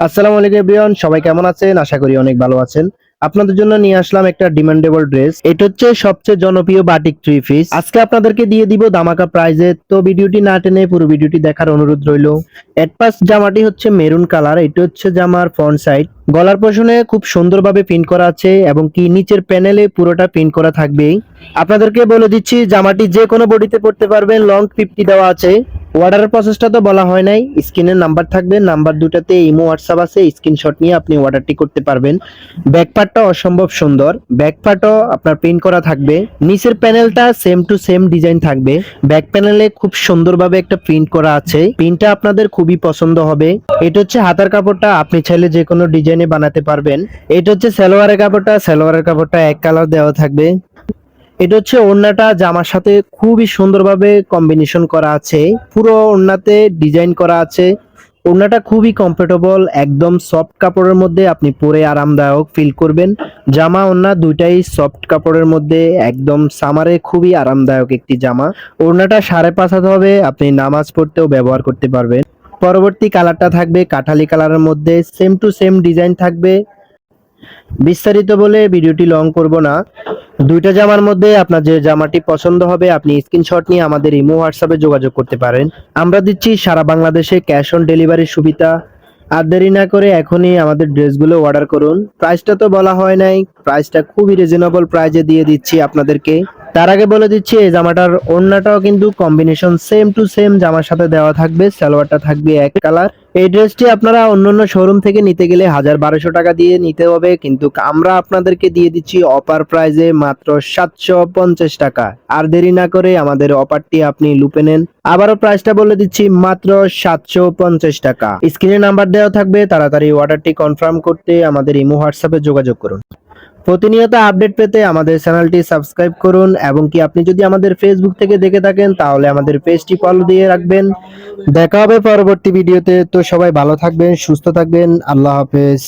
আসসালামু আলাইকুম এভরিওয়ান, সবাই কেমন আছেন? আশা করি অনেক ভালো আছেন। আপনাদের জন্য নিয়ে আসলাম একটা ডিমান্ডেবল ড্রেস। এটা হচ্ছে সবচেয়ে জনপ্রিয় বাটিক থ্রি পিস। আজকে আপনাদেরকে দিয়ে দিব দামাকা প্রাইজে। তো ভিডিওটি না টেনে পুরো ভিডিওটি দেখার অনুরোধ রইল। এট ফার্স্ট জামাটি হচ্ছে মেরুন কালার। এটা হচ্ছে জামার ফ্রন্ট সাইড। গলার পশনে খুব সুন্দরভাবে প্রিন্ট করা আছে এবং কি নিচের প্যানেলে পুরোটা প্রিন্ট করা থাকবে। আপনাদেরকে বলে দিচ্ছি জামাটি যে কোনো বডিতে পরতে পারবেন। লং 50 দেওয়া আছে। অর্ডারের প্রসেসটা তো বলা হয় নাই। স্ক্রিনের নাম্বার থাকবে, নাম্বার দুটাতে ইমো হোয়াটসঅ্যাপ আছে। স্ক্রিনশট নিয়ে আপনি অর্ডারটি করতে পারবেন। ব্যাক পার্টটা অসম্ভব সুন্দর। ব্যাক পার্টও আপনার প্রিন্ট করা থাকবে। নিচের প্যানেলটা সেম টু সেম ডিজাইন থাকবে। ব্যাক প্যানেলে খুব সুন্দরভাবে একটা প্রিন্ট করা আছে। প্রিন্টটা আপনাদের খুবই পছন্দ হবে। এটা হচ্ছে হাতার কাপড়টা, আপনি চাইলে যে কোনো ডিজাইনে বানাতে পারবেন। এটা হচ্ছে সালোয়ারের কাপড়টা, সালোয়ারের কাপড়টা এক কালার দেওয়া থাকবে। এটা হচ্ছে ওড়নাটা, জামার সাথে খুবই সুন্দরভাবে কম্বিনেশন করা আছে। পুরো ওড়নাতে ডিজাইন করা আছে। ওড়নাটা খুবই কমফোর্টেবল, একদম সফট কাপড়ের মধ্যে আপনি পরে আরামদায়ক ফিল করবেন। জামা ওড়না দুইটাই সফট কাপড়ের মধ্যে, একদম সামারে খুবই আরামদায়ক একটি জামা। ওড়নাটা 5.5 হাত হবে, আপনি নামাজ পড়তেও ব্যবহার করতে পারবেন। পরবর্তী কালারটা থাকবে কাঠালি কালারের মধ্যে, সেম টু সেম ডিজাইন থাকবে। বিস্তারিত বলে ভিডিওটি লং করব না। দুইটা জামার মধ্যে আপনার যে জামাটি পছন্দ হবে আপনি স্ক্রিনশট নিয়ে আমাদের ইমো হোয়াটসঅ্যাপে যোগাযোগ করতে পারেন। আমরা দিচ্ছি সারা বাংলাদেশে ক্যাশ অন ডেলিভারির সুবিধা। আর দেরি না করে এখনই আমাদের ড্রেসগুলো অর্ডার করুন। প্রাইসটা তো বলা হয় নাই, প্রাইসটা খুবই রিজনেবল প্রাইজে দিয়ে দিচ্ছি আপনাদেরকে। তার আগে বলে দিচ্ছি এই জামাটার ওড়নাটাও কিন্তু কম্বিনেশন সেম টু সেম জামার সাথে দেওয়া থাকবে। সালোয়ারটা থাকবে এক কালার। এই ড্রেসটি আপনারা অন্যান্য শোরুম থেকে নিতে গেলে 1200 টাকা দিয়ে নিতে হবে, কিন্তু আমরা আপনাদেরকে দিয়ে দিচ্ছি অফার প্রাইজে মাত্র 750 টাকা। আর দেরি না করে আমাদের অফারটি আপনি লুপে নেন। আবারও প্রাইসটা বলে দিচ্ছি, মাত্র 750 টাকা। স্ক্রিনে নাম্বার দেওয়া থাকবে, তাড়াতাড়ি অর্ডারটি কনফার্ম করতে আমাদের ইমো হোয়াটসঅ্যাপে যোগাযোগ করুন। প্রতিনিয়ত আপডেট পেতে আমাদের চ্যানেলটি সাবস্ক্রাইব করুন এবং কি আপনি যদি আমাদের ফেসবুক থেকে দেখে থাকেন তাহলে আমাদের পেজটি ফলো দিয়ে রাখবেন। দেখা হবে পরবর্তী ভিডিওতে। তো সবাই ভালো থাকবেন, সুস্থ থাকবেন। আল্লাহ হাফেজ।